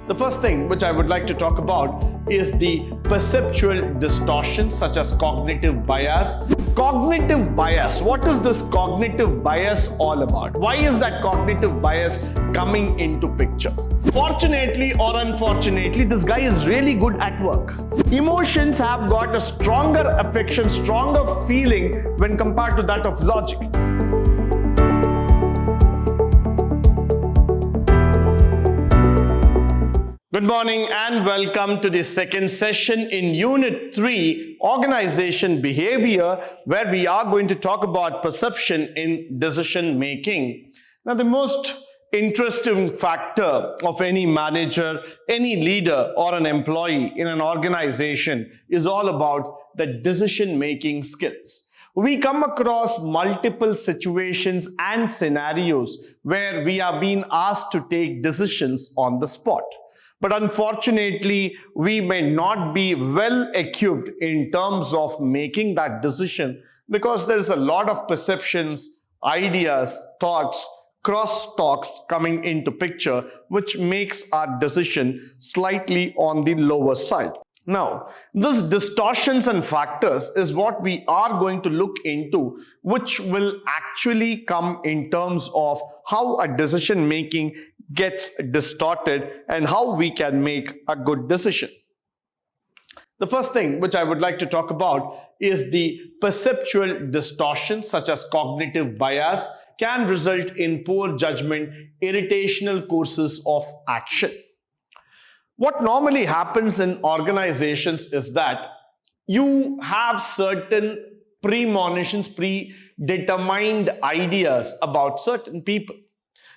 The first thing which I would like to talk about is the perceptual distortions such as cognitive bias. Cognitive bias. What is this cognitive bias all about? Why is that cognitive bias coming into picture? Fortunately or unfortunately, this guy is really good at work. Emotions have got a stronger affection, stronger feeling when compared to that of logic. Good morning and welcome to the second session in Unit 3, Organization Behavior, where we are going to talk about perception in decision making. Now, the most interesting factor of any manager, any leader or an employee in an organization is all about the decision making skills. We come across multiple situations and scenarios where we are being asked to take decisions on the spot. But unfortunately, we may not be well equipped in terms of making that decision because there is a lot of perceptions, ideas, thoughts, cross-talks coming into picture, which makes our decision slightly on the lower side. Now, these distortions and factors is what we are going to look into, which will actually come in terms of how a decision making gets distorted and how we can make a good decision. The first thing which I would like to talk about is the perceptual distortions such as cognitive bias can result in poor judgment, irritational courses of action. What normally happens in organizations is that you have certain premonitions, predetermined ideas about certain people.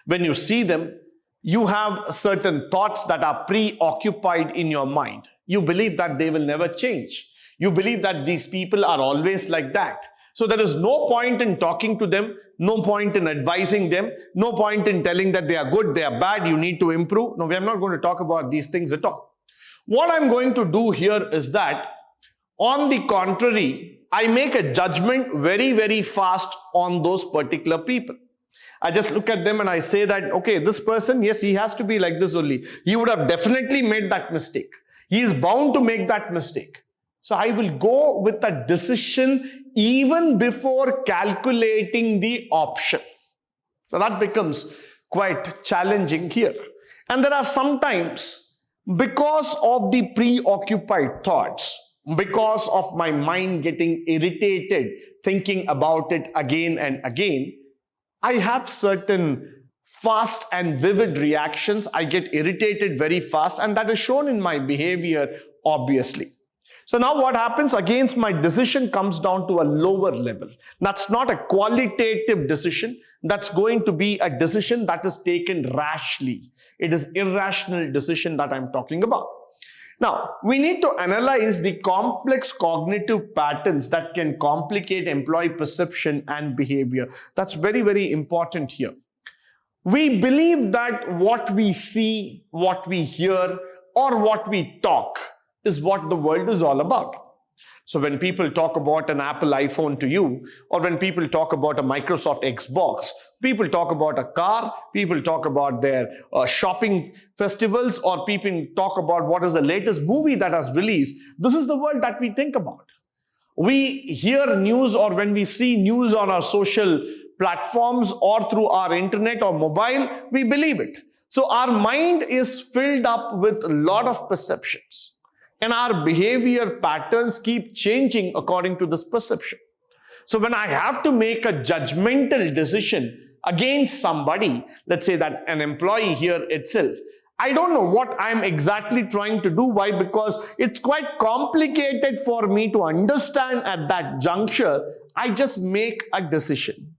When you see them, you have certain thoughts that are preoccupied in your mind. You believe that they will never change. You believe that these people are always like that. So there is no point in talking to them, no point in advising them, no point in telling that they are good, they are bad, you need to improve. No, we are not going to talk about these things at all. What I'm going to do here is that, on the contrary, I make a judgment very, very fast on those particular people. I just look at them and I say that, okay, this person, yes, he has to be like this only. He would have definitely made that mistake. He is bound to make that mistake. So I will go with a decision even before calculating the option. So that becomes quite challenging here. And there are sometimes, because of the preoccupied thoughts, because of my mind getting irritated, thinking about it again and again, I have certain fast and vivid reactions. I get irritated very fast, and that is shown in my behavior, obviously. So now what happens? Again, my decision comes down to a lower level. That's not a qualitative decision. That's going to be a decision that is taken rashly. It is irrational decision that I'm talking about. Now, we need to analyze the complex cognitive patterns that can complicate employee perception and behavior. That's very, very important here. We believe that what we see, what we hear, or what we talk is what the world is all about. So when people talk about an Apple iPhone to you, or when people talk about a Microsoft Xbox, people talk about a car, people talk about their shopping festivals, or people talk about what is the latest movie that has released. This is the world that we think about. We hear news, or when we see news on our social platforms or through our internet or mobile, we believe it. So our mind is filled up with a lot of perceptions. And our behavior patterns keep changing according to this perception. So when I have to make a judgmental decision against somebody, let's say that an employee here itself, I don't know what I'm exactly trying to do. Why? Because it's quite complicated for me to understand at that juncture. I just make a decision.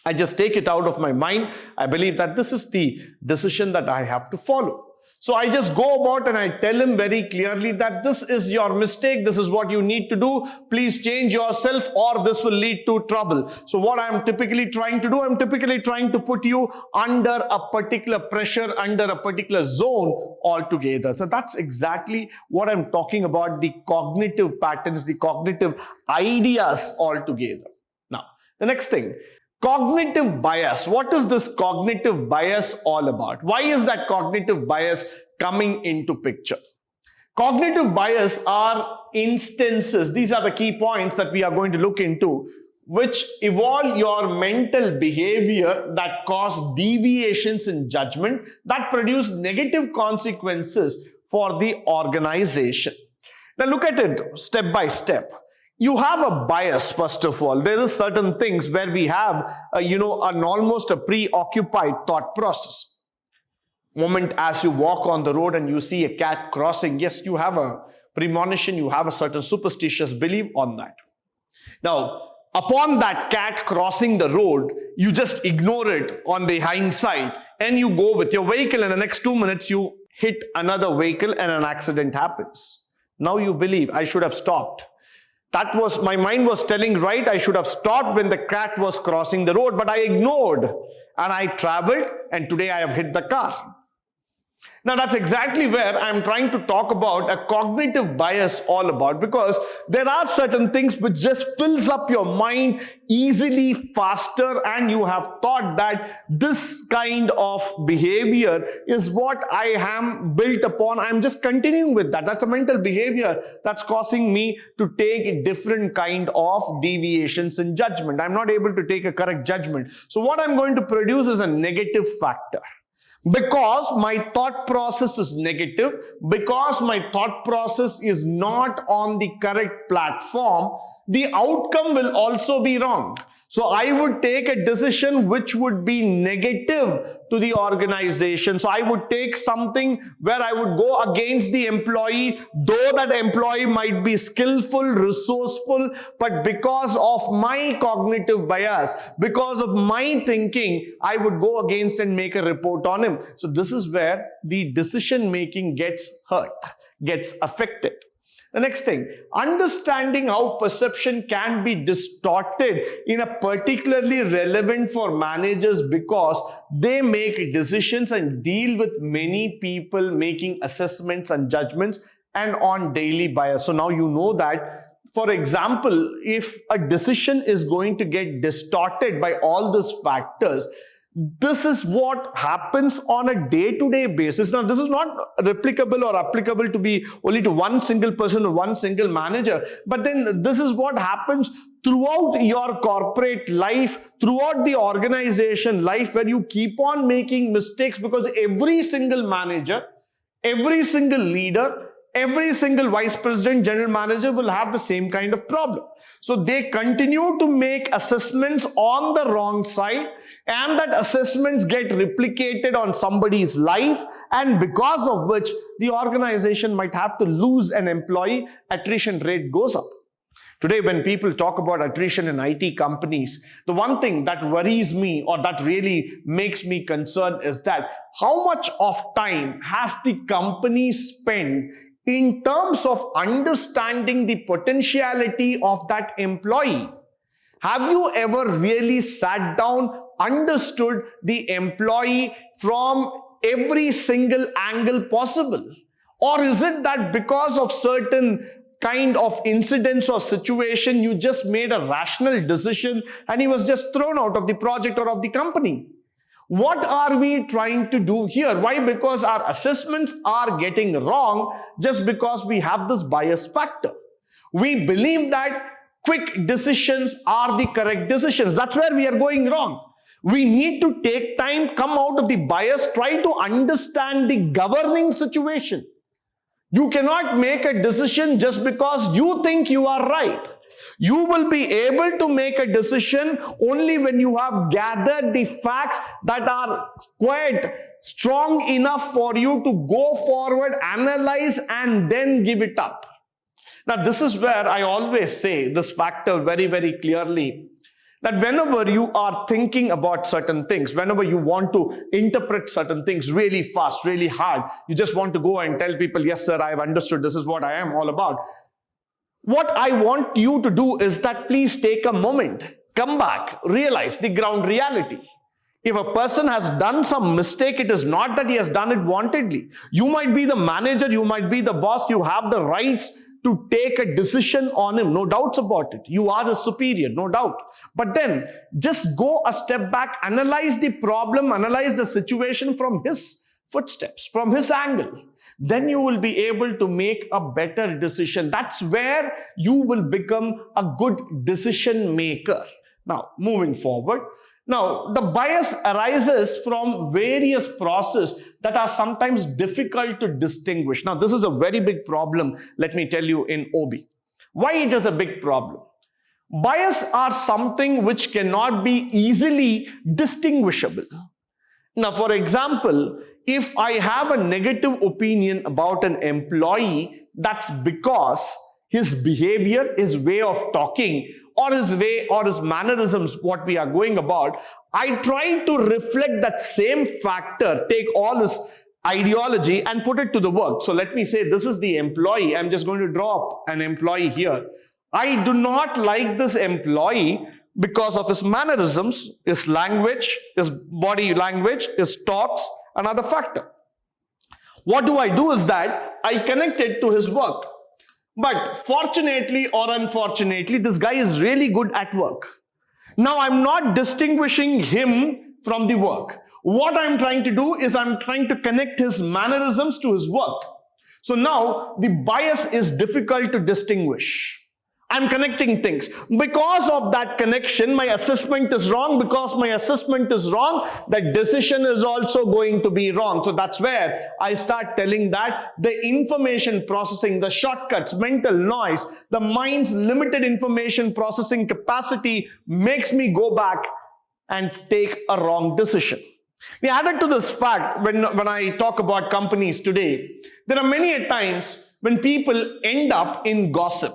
I just take it out of my mind. I believe that this is the decision that I have to follow. So I just go about and I tell him very clearly that this is your mistake, this is what you need to do, please change yourself or this will lead to trouble. So what I'm typically trying to do, I'm typically trying to put you under a particular pressure, under a particular zone altogether. So that's exactly what I'm talking about, the cognitive patterns, the cognitive ideas altogether. Now, the next thing, cognitive bias. What is this cognitive bias all about? Why is that cognitive bias coming into picture. Cognitive bias are instances, these are the key points that we are going to look into, which evolve your mental behavior that cause deviations in judgment that produce negative consequences for the organization. Now look at it step by step. You have a bias, first of all. There is certain things where we have, almost a preoccupied thought process. Moment as you walk on the road and you see a cat crossing, yes, you have a premonition, you have a certain superstitious belief on that. Now, upon that cat crossing the road, you just ignore it on the hindsight and you go with your vehicle, and the next 2 minutes you hit another vehicle and an accident happens. Now you believe, I should have stopped. My mind was telling, right, I should have stopped when the cat was crossing the road, but I ignored and I traveled, and today I have hit the car. Now that's exactly where I'm trying to talk about a cognitive bias all about, because there are certain things which just fills up your mind easily, faster, and you have thought that this kind of behavior is what I am built upon. I'm just continuing with that. That's a mental behavior that's causing me to take a different kind of deviations in judgment. I'm not able to take a correct judgment. So what I'm going to produce is a negative factor. Because my thought process is negative, because my thought process is not on the correct platform, the outcome will also be wrong. So I would take a decision which would be negative to the organization. So I would take something where I would go against the employee, though that employee might be skillful, resourceful, but because of my cognitive bias, because of my thinking, I would go against and make a report on him. So this is where the decision making gets hurt, gets affected. The next thing, understanding how perception can be distorted in a particularly relevant for managers because they make decisions and deal with many people making assessments and judgments and on daily bias. So now you know that, for example, if a decision is going to get distorted by all these factors, this is what happens on a day-to-day basis. Now, this is not replicable or applicable to be only to one single person or one single manager, but then this is what happens throughout your corporate life, throughout the organization life, where you keep on making mistakes because every single manager, every single leader, every single vice president, general manager will have the same kind of problem. So they continue to make assessments on the wrong side, and that assessments get replicated on somebody's life, and because of which the organization might have to lose an employee, attrition rate goes up. Today, when people talk about attrition in IT companies, the one thing that worries me or that really makes me concerned is that how much of time has the company spent in terms of understanding the potentiality of that employee? Have you ever really sat down, understood the employee from every single angle possible? Or is it that because of certain kind of incidents or situation, you just made a rational decision and he was just thrown out of the project or of the company? What are we trying to do here? Why? Because our assessments are getting wrong just because we have this bias factor. We believe that quick decisions are the correct decisions. That's where we are going wrong. We need to take time, come out of the bias, try to understand the governing situation. You cannot make a decision just because you think you are right. You will be able to make a decision only when you have gathered the facts that are quite strong enough for you to go forward, analyze, and then give it up. Now, this is where I always say this factor very, very clearly, that whenever you are thinking about certain things, whenever you want to interpret certain things really fast, really hard, you just want to go and tell people, yes, sir, I have understood, this is what I am all about. What I want you to do is that please take a moment, come back, realize the ground reality. If a person has done some mistake, it is not that he has done it wantedly. You might be the manager, you might be the boss, you have the rights to take a decision on him, no doubts about it. You are the superior, no doubt. But then just go a step back, analyze the problem, analyze the situation from his footsteps, from his angle, then you will be able to make a better decision. That's where you will become a good decision maker. Now, moving forward. Now, the bias arises from various processes that are sometimes difficult to distinguish. Now, this is a very big problem, let me tell you, in OB. Why it is a big problem? Bias are something which cannot be easily distinguishable. Now, for example, if I have a negative opinion about an employee, that's because his behavior, his way of talking, or his way or his mannerisms, what we are going about, I try to reflect that same factor, take all his ideology and put it to the work. So let me say this is the employee. I'm just going to draw up an employee here. I do not like this employee because of his mannerisms, his language, his body language, his thoughts, another factor. What do I do is that I connect it to his work. But fortunately or unfortunately, this guy is really good at work. Now I'm not distinguishing him from the work. What I'm trying to do is I'm trying to connect his mannerisms to his work. So now the bias is difficult to distinguish. I'm connecting things. Because of that connection, my assessment is wrong. Because my assessment is wrong, the decision is also going to be wrong. So that's where I start telling that the information processing, the shortcuts, mental noise, the mind's limited information processing capacity makes me go back and take a wrong decision. We added to this fact, when I talk about companies today, there are many times when people end up in gossip.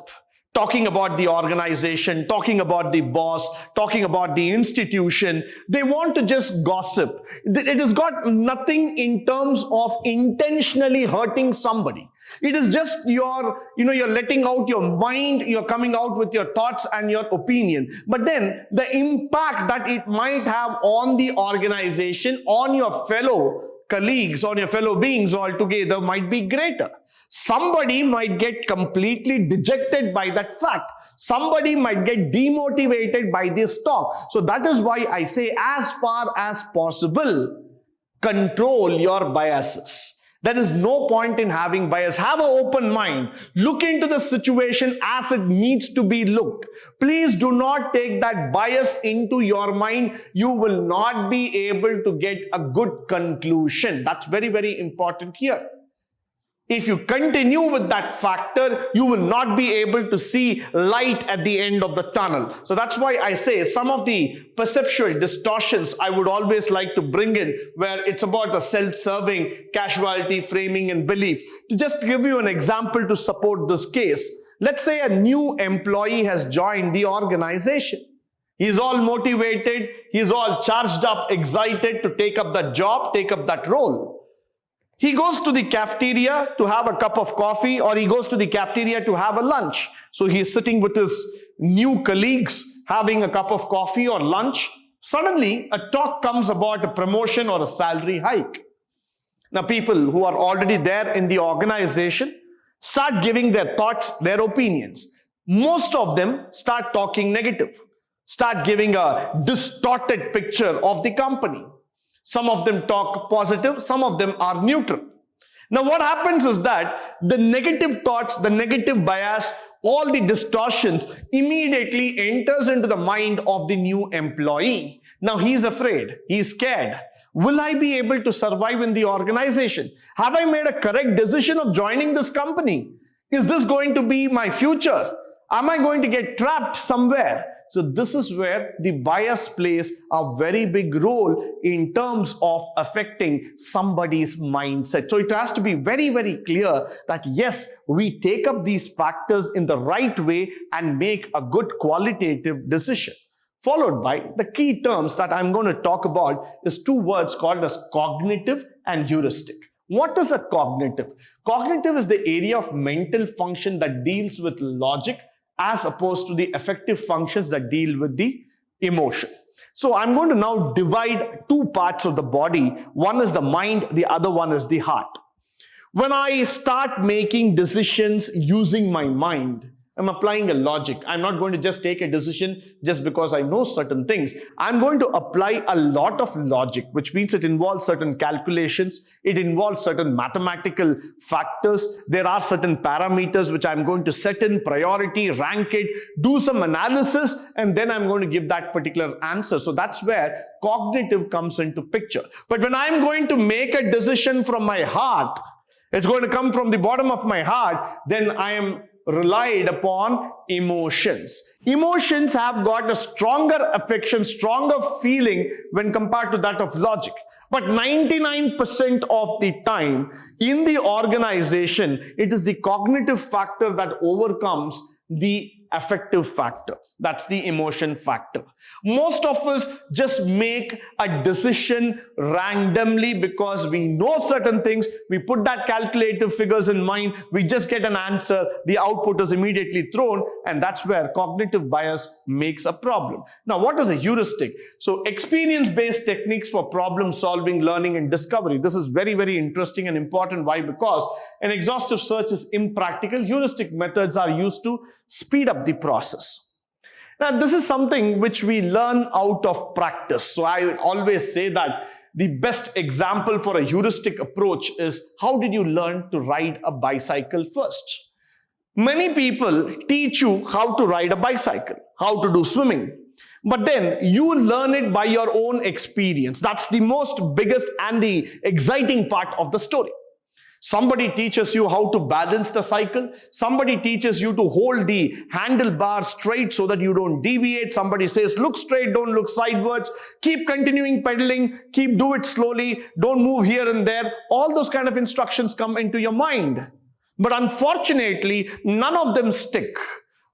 Talking about the organization, talking about the boss, talking about the institution. They want to just gossip. It has got nothing in terms of intentionally hurting somebody. It is just you're letting out your mind, you're coming out with your thoughts and your opinion. But then the impact that it might have on the organization, on your fellow colleagues, on your fellow beings altogether might be greater. Somebody might get completely dejected by that fact. Somebody might get demotivated by this talk. So that is why I say, as far as possible, control your biases. There is no point in having bias. Have an open mind. Look into the situation as it needs to be looked. Please do not take that bias into your mind. You will not be able to get a good conclusion. That's very, very important here. If you continue with that factor, you will not be able to see light at the end of the tunnel. So that's why I say some of the perceptual distortions I would always like to bring in, where it's about the self-serving, casualty, framing, and belief. To just give you an example to support this case, let's say a new employee has joined the organization. He's all motivated, he's all charged up, excited to take up that job, take up that role. He goes to the cafeteria to have a cup of coffee, or he goes to the cafeteria to have a lunch. So he's sitting with his new colleagues having a cup of coffee or lunch. Suddenly, a talk comes about a promotion or a salary hike. Now, people who are already there in the organization start giving their thoughts, their opinions. Most of them start talking negative, start giving a distorted picture of the company. Some of them talk positive, some of them are neutral. Now what happens is that the negative thoughts, the negative bias, all the distortions immediately enters into the mind of the new employee. Now he's afraid, he's scared. Will I be able to survive in the organization? Have I made a correct decision of joining this company? Is this going to be my future? Am I going to get trapped somewhere? So this is where the bias plays a very big role in terms of affecting somebody's mindset. So it has to be very, very clear that yes, we take up these factors in the right way and make a good qualitative decision. Followed by the key terms that I'm going to talk about is two words called as cognitive and heuristic. What is a cognitive? Cognitive is the area of mental function that deals with logic, as opposed to the affective functions that deal with the emotion. So I'm going to now divide two parts of the body. One is the mind, the other one is the heart. When I start making decisions using my mind, I'm applying a logic. I'm not going to just take a decision just because I know certain things. I'm going to apply a lot of logic, which means it involves certain calculations. It involves certain mathematical factors. There are certain parameters which I'm going to set in priority, rank it, do some analysis, and then I'm going to give that particular answer. So that's where cognitive comes into picture. But when I'm going to make a decision from my heart, it's going to come from the bottom of my heart, then I am relied upon emotions. Emotions have got a stronger affection, stronger feeling when compared to that of logic. But 99% of the time in the organization, it is the cognitive factor that overcomes the affective factor. That's the emotion factor. Most of us just make a decision randomly because we know certain things. We put that calculative figures in mind. We just get an answer. The output is immediately thrown, and that's where cognitive bias makes a problem. Now, what is a heuristic? So, experience-based techniques for problem solving, learning, and discovery. This is very, very interesting and important. Why? Because an exhaustive search is impractical. Heuristic methods are used to speed up the process. Now, this is something which we learn out of practice. So I always say that the best example for a heuristic approach is, how did you learn to ride a bicycle first? Many people teach you how to ride a bicycle, how to do swimming. But then you learn it by your own experience. That's the most biggest and the exciting part of the story. Somebody teaches you how to balance the cycle. Somebody teaches you to hold the handlebar straight so that you don't deviate. Somebody says, look straight, don't look sideways. Keep continuing pedaling. Do it slowly. Don't move here and there. All those kind of instructions come into your mind. But unfortunately, none of them stick.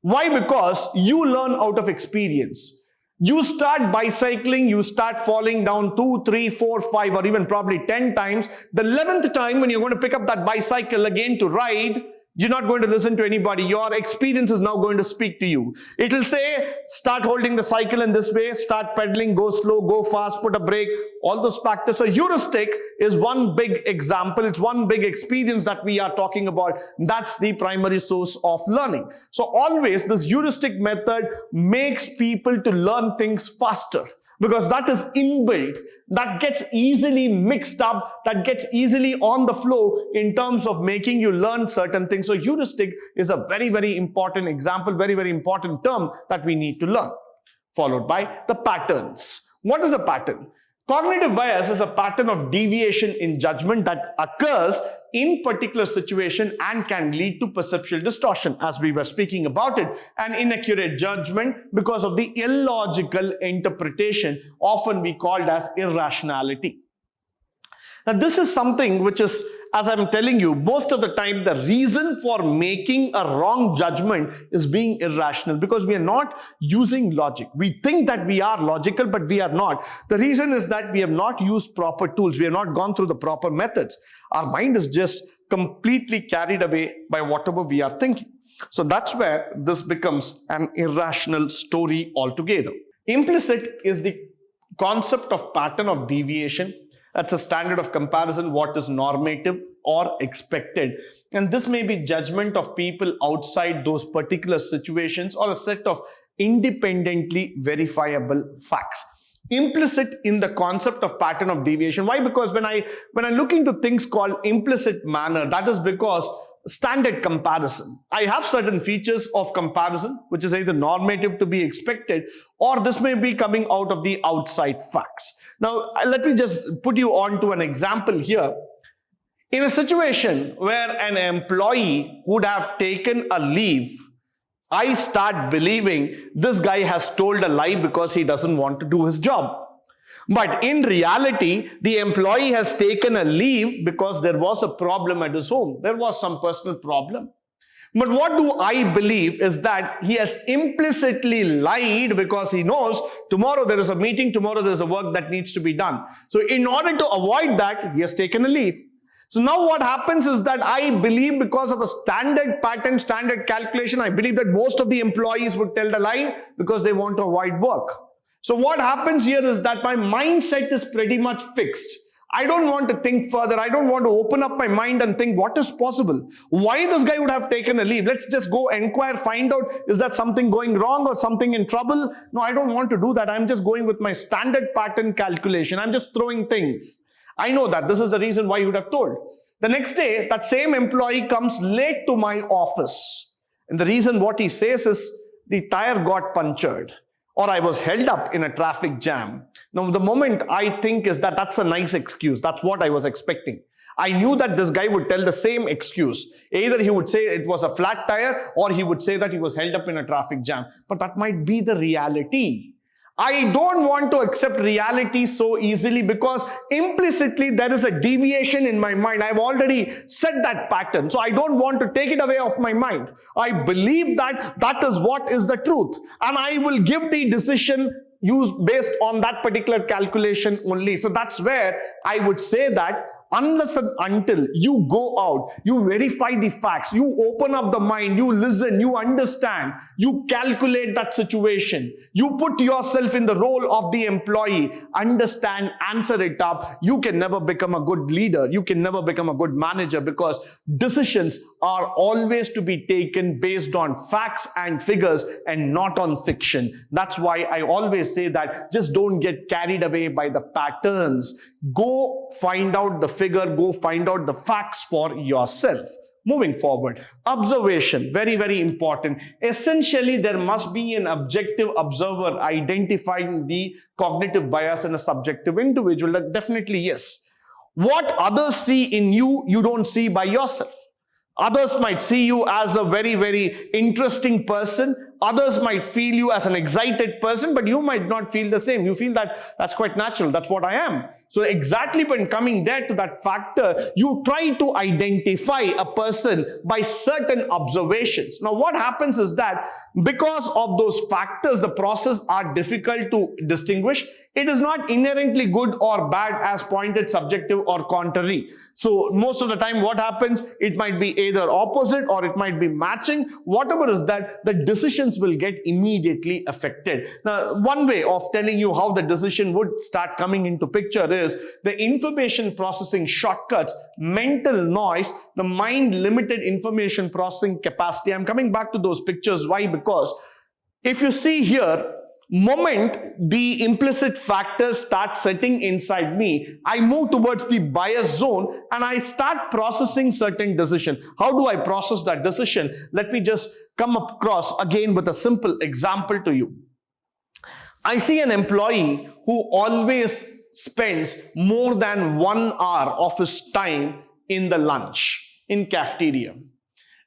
Why? Because you learn out of experience. You start bicycling, you start falling down 2, 3, 4, 5, or even probably 10 times. The 11th time when you're going to pick up that bicycle again to ride, you're not going to listen to anybody. Your experience is now going to speak to you. It will say, start holding the cycle in this way, start pedaling, go slow, go fast, put a brake, all those factors. So heuristic is one big example. It's one big experience that we are talking about. That's the primary source of learning. So always this heuristic method makes people to learn things faster, because that is inbuilt, that gets easily mixed up, that gets easily on the flow in terms of making you learn certain things. So heuristic is a very, very important example, very, very important term that we need to learn. Followed by the patterns. What is a pattern? Cognitive bias is a pattern of deviation in judgment that occurs in particular situation and can lead to perceptual distortion, as we were speaking about it, an inaccurate judgment because of the illogical interpretation, often we called as irrationality. Now, this is something which is, as I'm telling you, most of the time the reason for making a wrong judgment is being irrational, because we are not using logic. We think that we are logical, but we are not. The reason is that we have not used proper tools. We have not gone through the proper methods. Our mind is just completely carried away by whatever we are thinking. So that's where this becomes an irrational story altogether. Implicit is the concept of pattern of deviation. That's a standard of comparison, what is normative or expected. And this may be judgment of people outside those particular situations or a set of independently verifiable facts. Implicit in the concept of pattern of deviation. Why? Because when I look into things called implicit manner, that is because standard comparison. I have certain features of comparison, which is either normative to be expected, or this may be coming out of the outside facts. Now, let me just put you on to an example here. In a situation where an employee would have taken a leave, I start believing this guy has told a lie because he doesn't want to do his job. But in reality, the employee has taken a leave because there was a problem at his home. There was some personal problem. But what do I believe is that he has implicitly lied because he knows tomorrow there is a meeting, tomorrow there is a work that needs to be done. So in order to avoid that, he has taken a leave. So now what happens is that I believe, because of a standard pattern, standard calculation, I believe that most of the employees would tell the lie because they want to avoid work. So what happens here is that my mindset is pretty much fixed. I don't want to think further. I don't want to open up my mind and think what is possible. Why this guy would have taken a leave? Let's just go inquire, find out, is that something going wrong or something in trouble? No, I don't want to do that. I'm just going with my standard pattern calculation. I'm just throwing things. I know that this is the reason why you would have told. The next day, that same employee comes late to my office. And the reason what he says is the tire got punctured, or I was held up in a traffic jam. Now, the moment I think is that that's a nice excuse. That's what I was expecting. I knew that this guy would tell the same excuse. Either he would say it was a flat tire, or he would say that he was held up in a traffic jam. But that might be the reality. I don't want to accept reality so easily because implicitly there is a deviation in my mind. I've already set that pattern. So I don't want to take it away off my mind. I believe that that is what is the truth. And I will give the decision used based on that particular calculation only. So that's where I would say that unless and until you go out, you verify the facts, you open up the mind, you listen, you understand, you calculate that situation, you put yourself in the role of the employee, understand, answer it up, you can never become a good leader, you can never become a good manager, because decisions are always to be taken based on facts and figures and not on fiction. That's why I always say that just don't get carried away by the patterns. Go find out the figure, go find out the facts for yourself. Moving forward, observation, very, very important. Essentially, there must be an objective observer identifying the cognitive bias in a subjective individual. That definitely yes. What others see in you, you don't see by yourself. Others might see you as a very, very interesting person. Others might feel you as an excited person, but you might not feel the same. You feel that that's quite natural. That's what I am. So exactly when coming there to that factor, you try to identify a person by certain observations. Now what happens is that because of those factors, the process are difficult to distinguish. It is not inherently good or bad as pointed, subjective or contrary. So most of the time what happens, it might be either opposite or it might be matching. Whatever is that, the decisions will get immediately affected. Now one way of telling you how the decision would start coming into picture is the information processing shortcuts, mental noise, the mind limited information processing capacity. I'm coming back to those pictures. Why? Because if you see here, moment the implicit factors start setting inside me, I move towards the bias zone and I start processing certain decision. How do I process that decision? Let me just come across again with a simple example to you. I see an employee who always spends more than 1 hour of his time in the lunch, in cafeteria.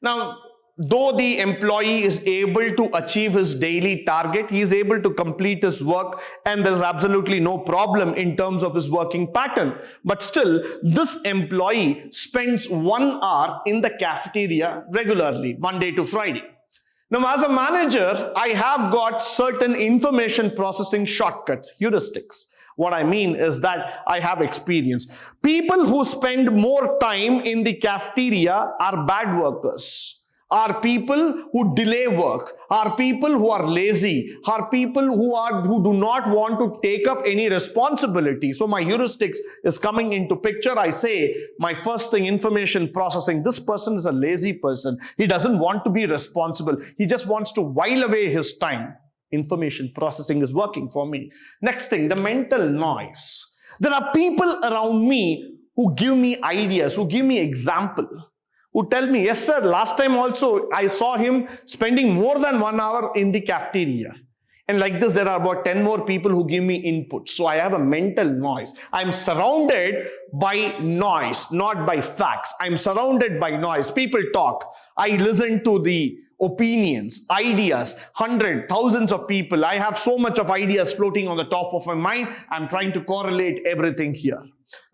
Now, though the employee is able to achieve his daily target, he is able to complete his work and there is absolutely no problem in terms of his working pattern. But still, this employee spends 1 hour in the cafeteria regularly, Monday to Friday. Now, as a manager, I have got certain information processing shortcuts, heuristics. What I mean is that I have experience. People who spend more time in the cafeteria are bad workers. Are people who delay work, are people who are lazy, are people who do not want to take up any responsibility. So my heuristics is coming into picture. I say my first thing, information processing. This person is a lazy person. He doesn't want to be responsible. He just wants to while away his time. Information processing is working for me. Next thing, the mental noise. There are people around me who give me ideas, who give me example, who tell me, yes sir, last time also I saw him spending more than 1 hour in the cafeteria. And like this, there are about 10 more people who give me input. So I have a mental noise. I'm surrounded by noise, not by facts. I'm surrounded by noise. People talk. I listen to the opinions, ideas, hundreds, thousands of people. I have so much of ideas floating on the top of my mind. I'm trying to correlate everything here.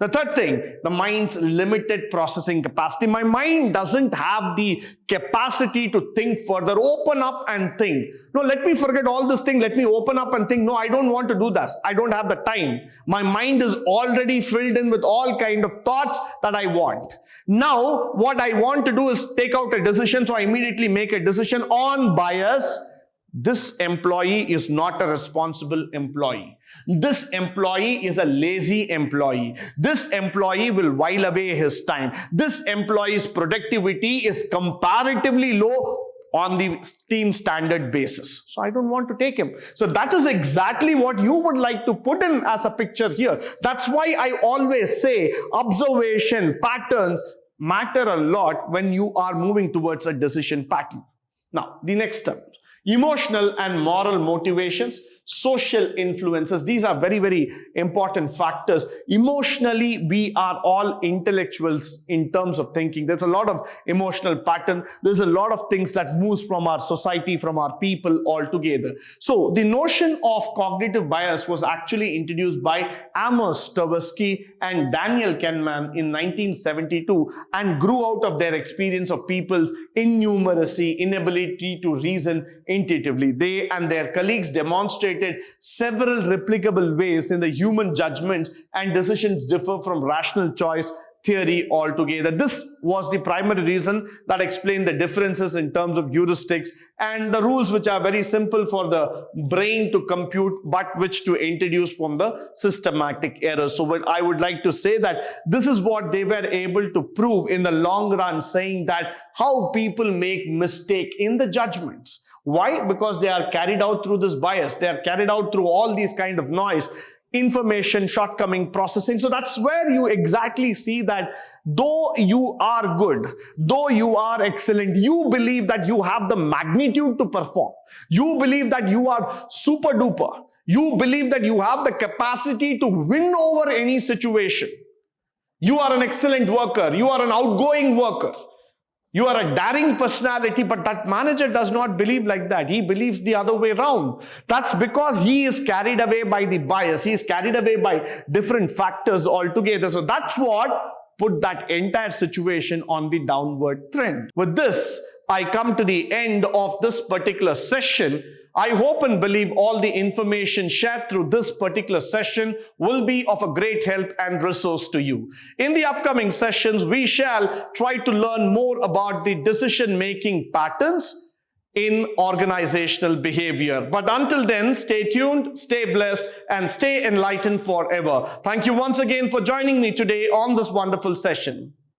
The third thing, the mind's limited processing capacity. My mind doesn't have the capacity to think further, open up and think. No, let me forget all this thing. Let me open up and think. No, I don't want to do that. I don't have the time. My mind is already filled in with all kind of thoughts that I want. Now, what I want to do is take out a decision. So I immediately make a decision on bias this employee is not a responsible employee. This employee is a lazy employee. This employee will while away his time. This employee's productivity is comparatively low on the team standard basis. So I don't want to take him. So that is exactly what you would like to put in as a picture here. That's why I always say observation patterns matter a lot when you are moving towards a decision pattern. Now, the next step. Emotional and moral motivations, social influences. These are very, very important factors. Emotionally, we are all intellectuals in terms of thinking. There's a lot of emotional pattern. There's a lot of things that moves from our society, from our people altogether. So the notion of cognitive bias was actually introduced by Amos Tversky and Daniel Kahneman in 1972 and grew out of their experience of people's innumeracy, inability to reason intuitively. They and their colleagues demonstrated several replicable ways in the human judgments and decisions differ from rational choice theory altogether. This was the primary reason that explained the differences in terms of heuristics and the rules which are very simple for the brain to compute but which to introduce from the systematic errors. So what I would like to say that this is what they were able to prove in the long run, saying that how people make mistake in the judgments. Why? Because they are carried out through this bias. They are carried out through all these kind of noise, information, shortcoming, processing. So that's where you exactly see that though you are good, though you are excellent, you believe that you have the magnitude to perform. You believe that you are super duper. You believe that you have the capacity to win over any situation. You are an excellent worker. You are an outgoing worker. You are a daring personality, but that manager does not believe like that. He believes the other way around. That's because he is carried away by the bias. He is carried away by different factors altogether. So that's what put that entire situation on the downward trend. With this, I come to the end of this particular session. I hope and believe all the information shared through this particular session will be of a great help and resource to you. In the upcoming sessions, we shall try to learn more about the decision-making patterns in organizational behavior. But until then, stay tuned, stay blessed, and stay enlightened forever. Thank you once again for joining me today on this wonderful session.